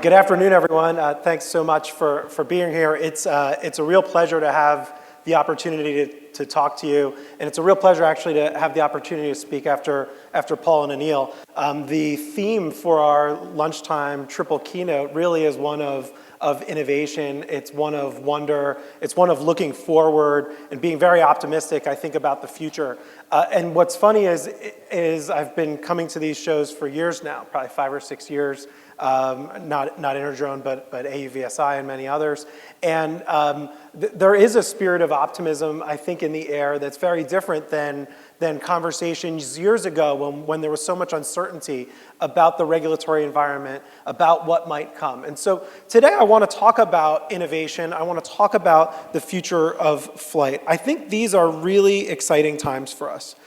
Good afternoon, everyone. Thanks so much for being here. It's a real pleasure to have the opportunity to talk to you, and it's a real pleasure actually to have the opportunity to speak after Paul and Anil. The theme for our lunchtime triple keynote really is one of innovation. It's one of wonder. It's one of looking forward and being very optimistic, I think, about the future. And what's funny is I've been coming to these shows for years now, probably 5 or 6 years. Not Interdrone, but AUVSI and many others. And there is a spirit of optimism, I think, in the air that's very different than conversations years ago when there was so much uncertainty about the regulatory environment, about what might come. And so today I want to talk about innovation. I want to talk about the future of flight. I think these are really exciting times for us.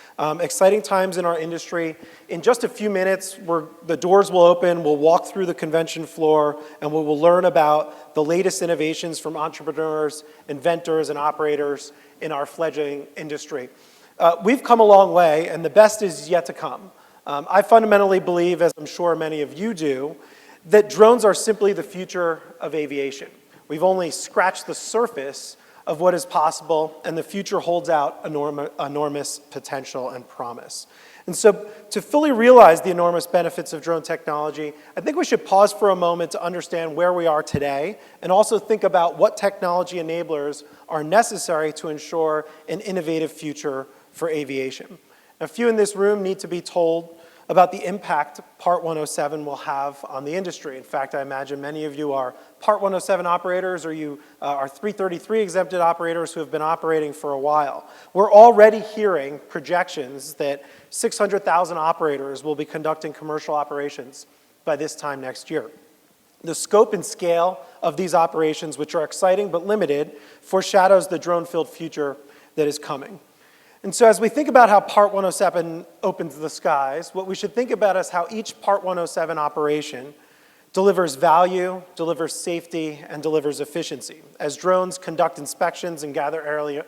Exciting times in our industry. In just a few minutes, the doors will open, we'll walk through the convention floor, and we will learn about the latest innovations from entrepreneurs, inventors, and operators in our fledgling industry. We've come a long way, and the best is yet to come. I fundamentally believe, as I'm sure many of you do, that drones are simply the future of aviation. We've only scratched the surface of what is possible, and the future holds out enormous potential and promise. And so to fully realize the enormous benefits of drone technology, I think we should pause for a moment to understand where we are today and also think about what technology enablers are necessary to ensure an innovative future for aviation. A few in this room need to be told about the impact Part 107 will have on the industry. In fact, I imagine many of you are Part 107 operators, or you are 333 exempted operators who have been operating for a while. We're already hearing projections that 600,000 operators will be conducting commercial operations by this time next year. The scope and scale of these operations, which are exciting but limited, foreshadows the drone-filled future that is coming. And so as we think about how Part 107 opens the skies, what we should think about is how each Part 107 operation delivers value, delivers safety, and delivers efficiency. As drones conduct inspections and gather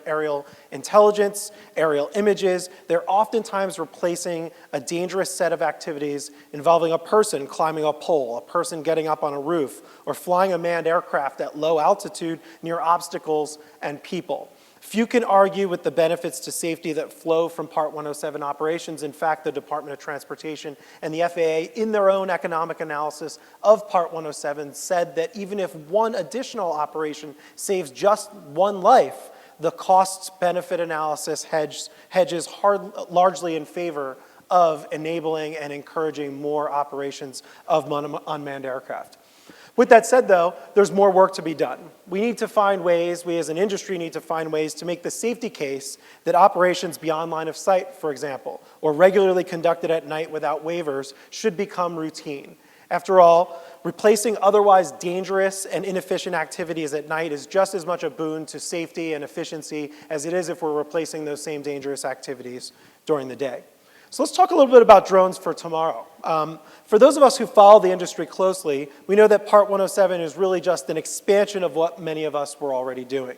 aerial intelligence, aerial images, they're oftentimes replacing a dangerous set of activities involving a person climbing a pole, a person getting up on a roof, or flying a manned aircraft at low altitude near obstacles and people. Few can argue with the benefits to safety that flow from Part 107 operations. In fact, the Department of Transportation and the FAA, in their own economic analysis of Part 107, said that even if one additional operation saves just one life, the costs-benefit analysis hedges largely in favor of enabling and encouraging more operations of unmanned aircraft. With that said, though, there's more work to be done. We need to find ways, we as an industry need to find ways to make the safety case that operations beyond line of sight, for example, or regularly conducted at night without waivers should become routine. After all, replacing otherwise dangerous and inefficient activities at night is just as much a boon to safety and efficiency as it is if we're replacing those same dangerous activities during the day. So let's talk a little bit about drones for tomorrow. For those of us who follow the industry closely, we know that Part 107 is really just an expansion of what many of us were already doing.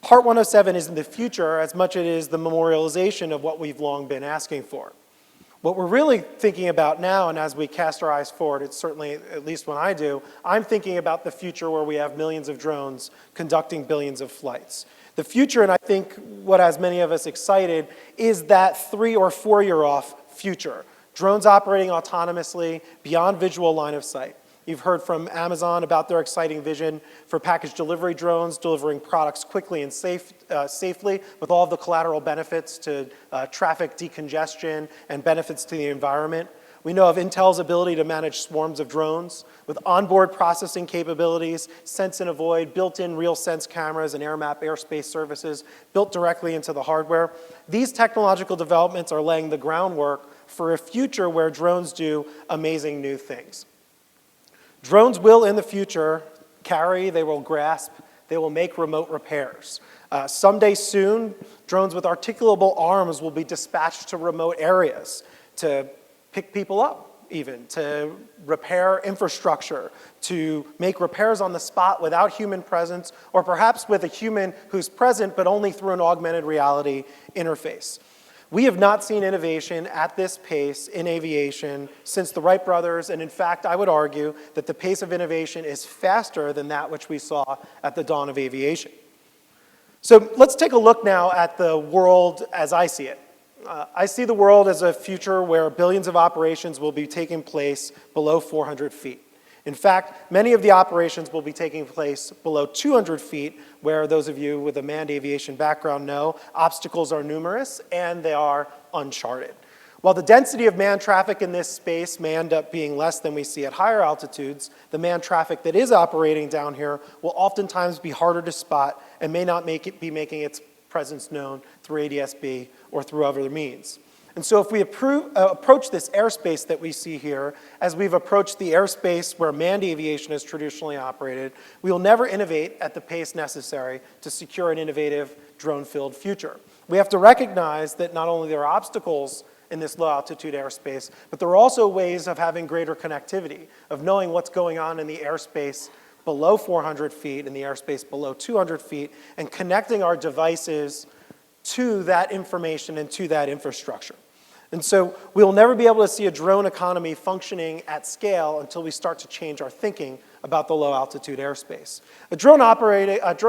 Part 107 isn't the future as much as it is the memorialization of what we've long been asking for. What we're really thinking about now, and as we cast our eyes forward, it's certainly, at least when I do, I'm thinking about the future where we have millions of drones conducting billions of flights. The future, and I think what has many of us excited, is that 3 or 4 year off future. Drones operating autonomously beyond visual line of sight. You've heard from Amazon about their exciting vision for package delivery drones, delivering products quickly and safely with all of the collateral benefits to traffic decongestion and benefits to the environment. We know of Intel's ability to manage swarms of drones with onboard processing capabilities, sense and avoid, built-in RealSense cameras and AirMap airspace services built directly into the hardware. These technological developments are laying the groundwork for a future where drones do amazing new things. Drones will, in the future, carry, they will grasp, they will make remote repairs. Someday soon, drones with articulable arms will be dispatched to remote areas to pick people up, even, to repair infrastructure, to make repairs on the spot without human presence, or perhaps with a human who's present but only through an augmented reality interface. We have not seen innovation at this pace in aviation since the Wright brothers, and in fact, I would argue that the pace of innovation is faster than that which we saw at the dawn of aviation. So let's take a look now at the world as I see it. I see the world as a future where billions of operations will be taking place below 400 feet. In fact, many of the operations will be taking place below 200 feet, where those of you with a manned aviation background know obstacles are numerous and they are uncharted. While the density of manned traffic in this space may end up being less than we see at higher altitudes, the manned traffic that is operating down here will oftentimes be harder to spot and may not be making its presence known through ADS-B or through other means. And so if we approach this airspace that we see here, as we've approached the airspace where manned aviation is traditionally operated, we will never innovate at the pace necessary to secure an innovative drone-filled future. We have to recognize that not only there are obstacles in this low-altitude airspace, but there are also ways of having greater connectivity, of knowing what's going on in the airspace below 400 feet, in the airspace below 200 feet, and connecting our devices to that information and to that infrastructure. And so we'll never be able to see a drone economy functioning at scale until we start to change our thinking about the low-altitude airspace. A drone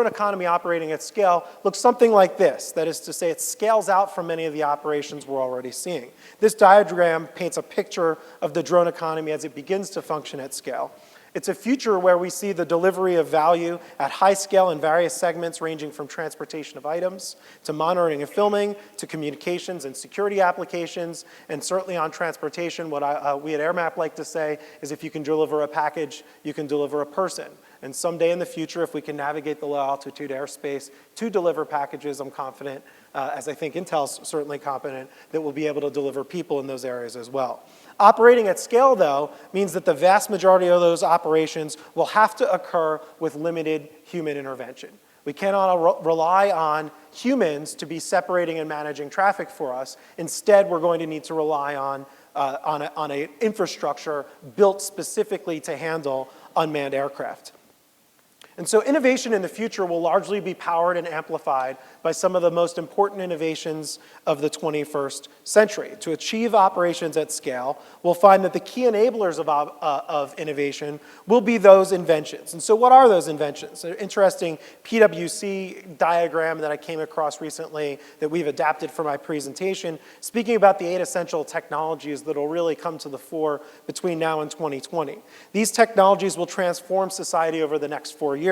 economy operating at scale looks something like this. That is to say, it scales out from many of the operations we're already seeing. This diagram paints a picture of the drone economy as it begins to function at scale. It's a future where we see the delivery of value at high scale in various segments ranging from transportation of items to monitoring and filming to communications and security applications, and certainly on transportation, what we at AirMap like to say is if you can deliver a package, you can deliver a person. And someday in the future, if we can navigate the low altitude airspace to deliver packages, I'm confident, as I think Intel's certainly confident, that we'll be able to deliver people in those areas as well. Operating at scale, though, means that the vast majority of those operations will have to occur with limited human intervention. We cannot rely on humans to be separating and managing traffic for us. Instead, we're going to need to rely on an infrastructure built specifically to handle unmanned aircraft. And so innovation in the future will largely be powered and amplified by some of the most important innovations of the 21st century. To achieve operations at scale, we'll find that the key enablers of innovation will be those inventions. And so what are those inventions? An interesting PWC diagram that I came across recently that we've adapted for my presentation, speaking about the 8 essential technologies that will really come to the fore between now and 2020. These technologies will transform society over the next 4 years.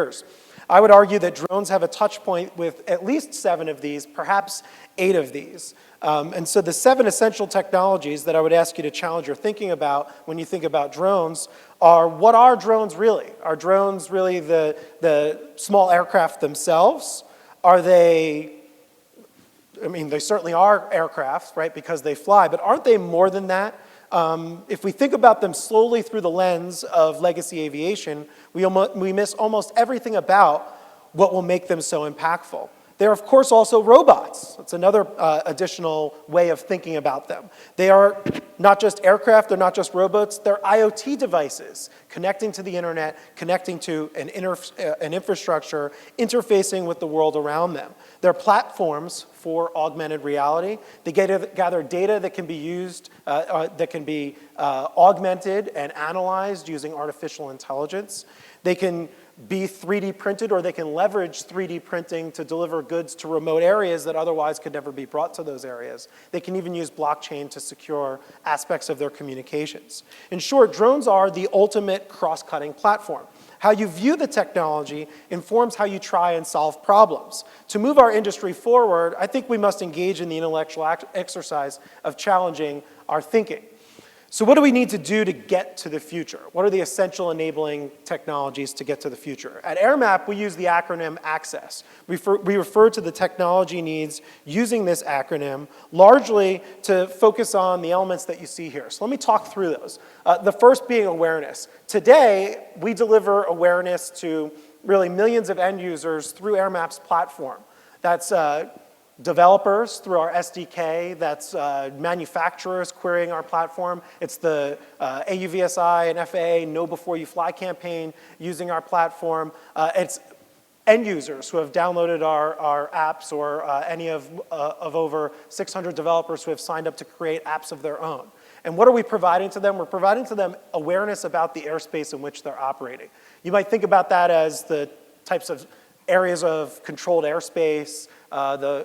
I would argue that drones have a touch point with at least 7 of these, perhaps 8 of these. And so the 7 essential technologies that I would ask you to challenge your thinking about when you think about drones are, what are drones really? Are drones really the small aircraft themselves? Are they, I mean, they certainly are aircraft, right, because they fly, but aren't they more than that? If we think about them slowly through the lens of legacy aviation, we miss almost everything about what will make them so impactful. They're, of course, also robots. That's another additional way of thinking about them. They are not just aircraft, they're not just robots, they're IoT devices, connecting to the internet, connecting to an infrastructure, interfacing with the world around them. They're platforms for augmented reality. They gather data that can be used, that can be augmented and analyzed using artificial intelligence. They can be 3D printed, or they can leverage 3D printing to deliver goods to remote areas that otherwise could never be brought to those areas. They can even use blockchain to secure aspects of their communications. In short, drones are the ultimate cross-cutting platform. How you view the technology informs how you try and solve problems. To move our industry forward, I think we must engage in the intellectual exercise of challenging our thinking. So what do we need to do to get to the future? What are the essential enabling technologies to get to the future? At AirMap, we use the acronym ACC.E.S.S. We refer to the technology needs using this acronym largely to focus on the elements that you see here. So let me talk through those. The first being awareness. Today, we deliver awareness to really millions of end users through AirMap's platform. That's developers through our SDK, that's manufacturers querying our platform. It's the AUVSI and FAA Know Before You Fly campaign using our platform. It's end users who have downloaded our apps, or any of over 600 developers who have signed up to create apps of their own. And what are we providing to them? We're providing to them awareness about the airspace in which they're operating. You might think about that as the types of areas of controlled airspace,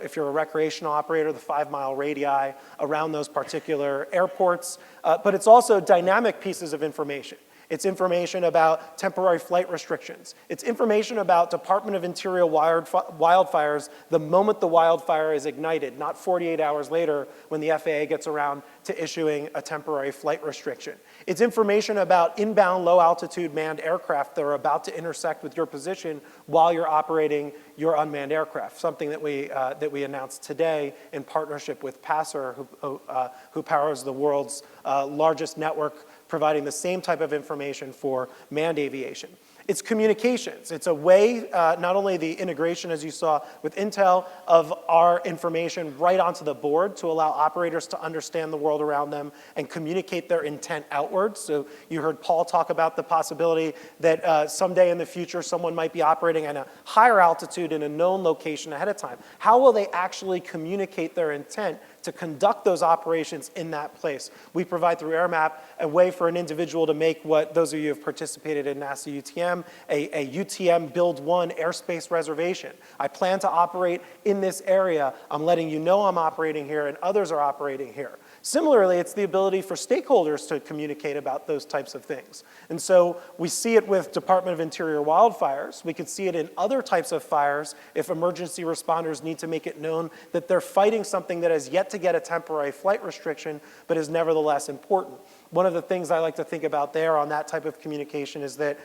if you're a recreational operator, the 5-mile radii around those particular airports. But it's also dynamic pieces of information. It's information about temporary flight restrictions. It's information about Department of Interior wildfires the moment the wildfire is ignited, not 48 hours later when the FAA gets around to issuing a temporary flight restriction. It's information about inbound low-altitude manned aircraft that are about to intersect with your position while you're operating your unmanned aircraft, something that we announced today in partnership with Passer, who powers the world's largest network, providing the same type of information for manned aviation. It's communications. It's a way, not only the integration, as you saw with Intel, of our information right onto the board to allow operators to understand the world around them and communicate their intent outwards. So you heard Paul talk about the possibility that someday in the future someone might be operating at a higher altitude in a known location ahead of time. How will they actually communicate their intent to conduct those operations in that place? We provide through AirMap a way for an individual to make what those of you who have participated in NASA UTM, a UTM Build 1 airspace reservation. I plan to operate in this area. I'm letting you know I'm operating here and others are operating here. Similarly, it's the ability for stakeholders to communicate about those types of things. And so we see it with Department of Interior wildfires. We could see it in other types of fires if emergency responders need to make it known that they're fighting something that has yet to get a temporary flight restriction, but is nevertheless important. One of the things I like to think about there on that type of communication is that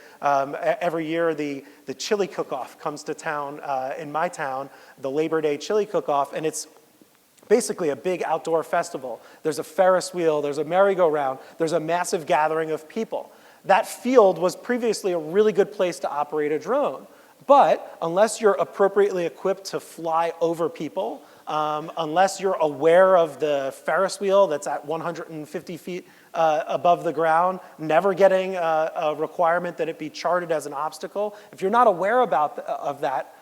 every year the chili cook-off comes to town, in my town, the Labor Day chili cook-off, and it's basically a big outdoor festival. There's a Ferris wheel, there's a merry-go-round, there's a massive gathering of people. That field was previously a really good place to operate a drone. But unless you're appropriately equipped to fly over people, unless you're aware of the Ferris wheel that's at 150 feet above the ground, never getting a requirement that it be charted as an obstacle, if you're not aware of that,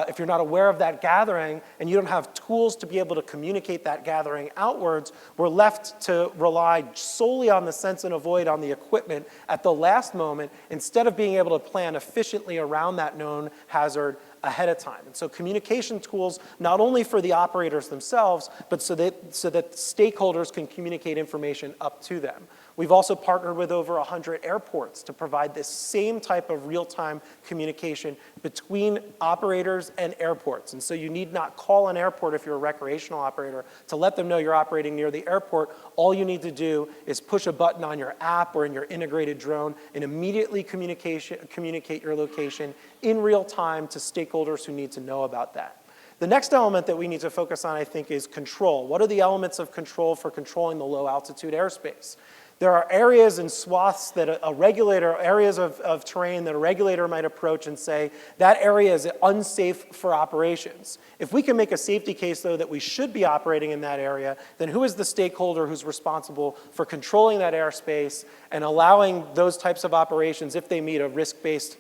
if you're not aware of that gathering and you don't have tools to be able to communicate that gathering outwards, we're left to rely solely on the sense and avoid on the equipment at the last moment instead of being able to plan efficiently around that known hazard ahead of time. And so communication tools, not only for the operators themselves, but so that stakeholders can communicate information up to them. We've also partnered with over 100 airports to provide this same type of real-time communication between operators and airports. And so you need not call an airport if you're a recreational operator to let them know you're operating near the airport. All you need to do is push a button on your app or in your integrated drone and immediately communicate your location in real time to stakeholders who need to know about that. The next element that we need to focus on, I think, is control. What are the elements of control for controlling the low altitude airspace? There are areas and swaths that areas of terrain that a regulator might approach and say, that area is unsafe for operations. If we can make a safety case, though, that we should be operating in that area, then who is the stakeholder who's responsible for controlling that airspace and allowing those types of operations, if they meet a risk-based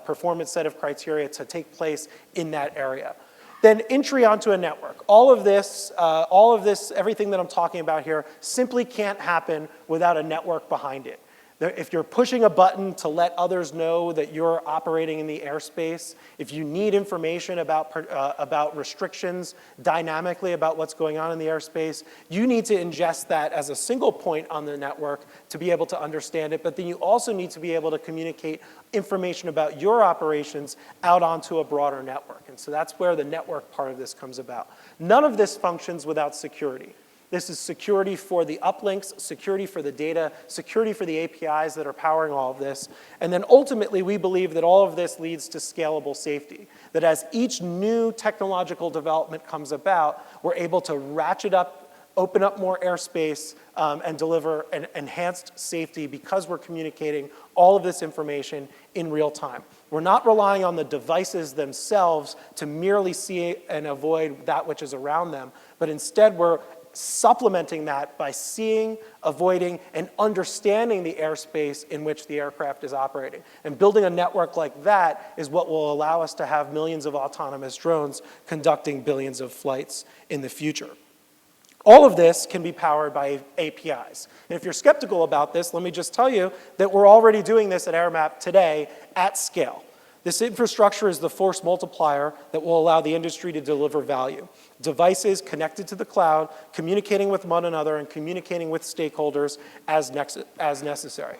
performance set of criteria, to take place in that area? Then entry onto a network. All of this, everything that I'm talking about here, simply can't happen without a network behind it. If you're pushing a button to let others know that you're operating in the airspace, if you need information about restrictions dynamically about what's going on in the airspace, you need to ingest that as a single point on the network to be able to understand it, but then you also need to be able to communicate information about your operations out onto a broader network. And so that's where the network part of this comes about. None of this functions without security. This is security for the uplinks, security for the data, security for the APIs that are powering all of this. And then ultimately, we believe that all of this leads to scalable safety. That as each new technological development comes about, we're able to ratchet up, open up more airspace, and deliver an enhanced safety because we're communicating all of this information in real time. We're not relying on the devices themselves to merely see and avoid that which is around them, but instead we're supplementing that by seeing, avoiding, and understanding the airspace in which the aircraft is operating. And building a network like that is what will allow us to have millions of autonomous drones conducting billions of flights in the future. All of this can be powered by APIs. And if you're skeptical about this, let me just tell you that we're already doing this at AirMap today at scale. This infrastructure is the force multiplier that will allow the industry to deliver value. Devices connected to the cloud, communicating with one another, and communicating with stakeholders as necessary.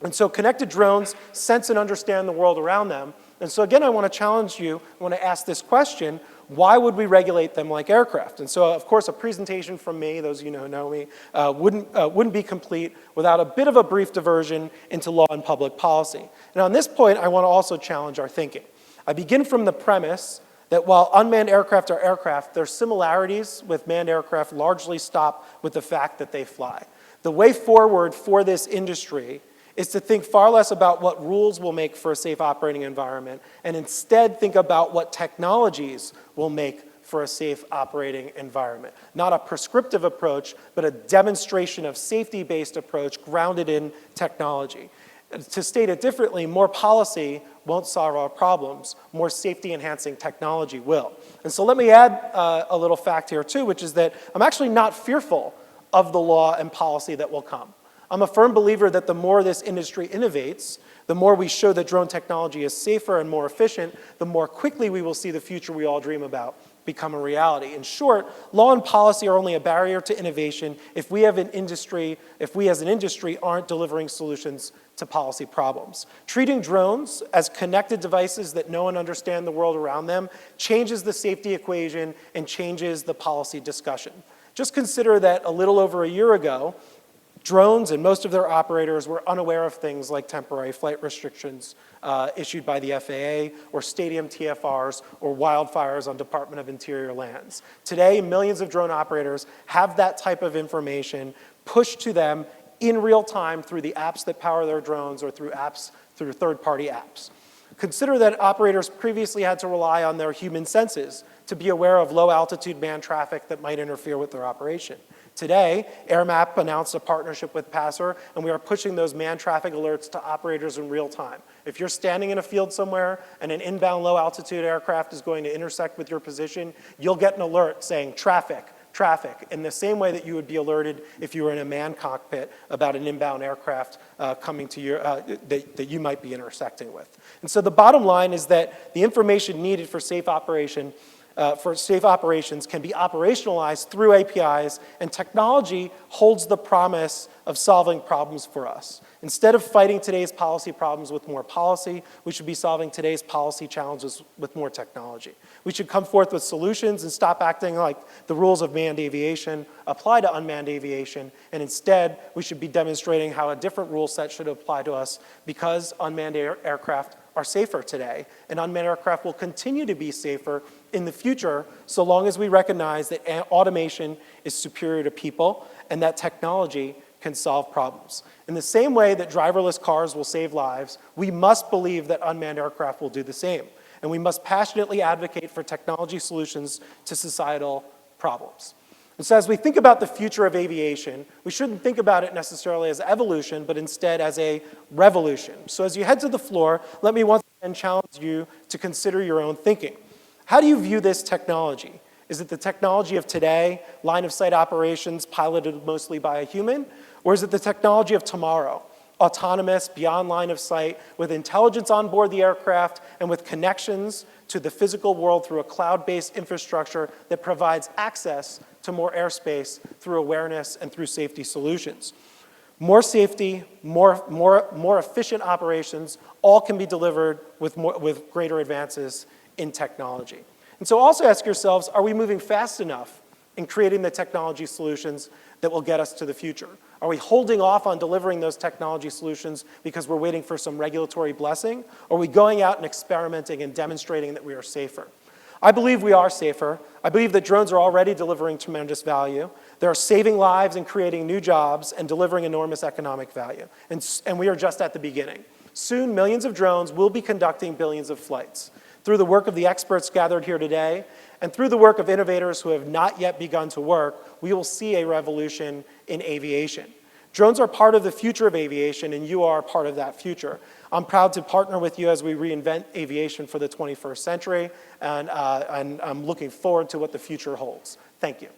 And so connected drones sense and understand the world around them. And so again, I want to challenge you, I want to ask this question: why would we regulate them like aircraft? And so, of course, a presentation from me, those of you who know me, wouldn't be complete without a bit of a brief diversion into law and public policy. And on this point, I want to also challenge our thinking. I begin from the premise that while unmanned aircraft are aircraft, their similarities with manned aircraft largely stop with the fact that they fly. The way forward for this industry is to think far less about what rules will make for a safe operating environment and instead think about what technologies will make for a safe operating environment. Not a prescriptive approach, but a demonstration of safety-based approach grounded in technology. To state it differently, more policy won't solve our problems. More safety-enhancing technology will. And so let me add a little fact here too, which is that I'm actually not fearful of the law and policy that will come. I'm a firm believer that the more this industry innovates, the more we show that drone technology is safer and more efficient, the more quickly we will see the future we all dream about become a reality. In short, law and policy are only a barrier to innovation if we as an industry aren't delivering solutions to policy problems. Treating drones as connected devices that know and understand the world around them changes the safety equation and changes the policy discussion. Just consider that a little over a year ago, drones and most of their operators were unaware of things like temporary flight restrictions issued by the FAA or stadium TFRs or wildfires on Department of Interior lands. Today, millions of drone operators have that type of information pushed to them in real time through the apps that power their drones or through third-party apps. Consider that operators previously had to rely on their human senses to be aware of low-altitude manned traffic that might interfere with their operation. Today, AirMap announced a partnership with Passer, and we are pushing those manned traffic alerts to operators in real time. If you're standing in a field somewhere and an inbound low-altitude aircraft is going to intersect with your position, you'll get an alert saying traffic, traffic, in the same way that you would be alerted if you were in a manned cockpit about an inbound aircraft coming to your, that you might be intersecting with. And so the bottom line is that the information needed for safe operations can be operationalized through APIs, and technology holds the promise of solving problems for us. Instead of fighting today's policy problems with more policy, we should be solving today's policy challenges with more technology. We should come forth with solutions and stop acting like the rules of manned aviation apply to unmanned aviation, and instead we should be demonstrating how a different rule set should apply to us because unmanned aircraft are safer today, and unmanned aircraft will continue to be safer in the future so long as we recognize that automation is superior to people and that technology can solve problems. In the same way that driverless cars will save lives, we must believe that unmanned aircraft will do the same. And we must passionately advocate for technology solutions to societal problems. And so as we think about the future of aviation, we shouldn't think about it necessarily as evolution, but instead as a revolution. So as you head to the floor, let me once again challenge you to consider your own thinking. How do you view this technology? Is it the technology of today, line-of-sight operations piloted mostly by a human? Or is it the technology of tomorrow, autonomous, beyond line of sight, with intelligence on board the aircraft and with connections to the physical world through a cloud-based infrastructure that provides access to more airspace through awareness and through safety solutions? More safety, more efficient operations, all can be delivered with greater advances in technology. And so also ask yourselves, are we moving fast enough in creating the technology solutions that will get us to the future? Are we holding off on delivering those technology solutions because we're waiting for some regulatory blessing? Or are we going out and experimenting and demonstrating that we are safer? I believe we are safer. I believe that drones are already delivering tremendous value. They're saving lives and creating new jobs and delivering enormous economic value. And we are just at the beginning. Soon, millions of drones will be conducting billions of flights. Through the work of the experts gathered here today And through the work of innovators who have not yet begun to work, we will see a revolution in aviation. Drones are part of the future of aviation, and you are part of that future. I'm proud to partner with you as we reinvent aviation for the 21st century, and I'm looking forward to what the future holds. Thank you.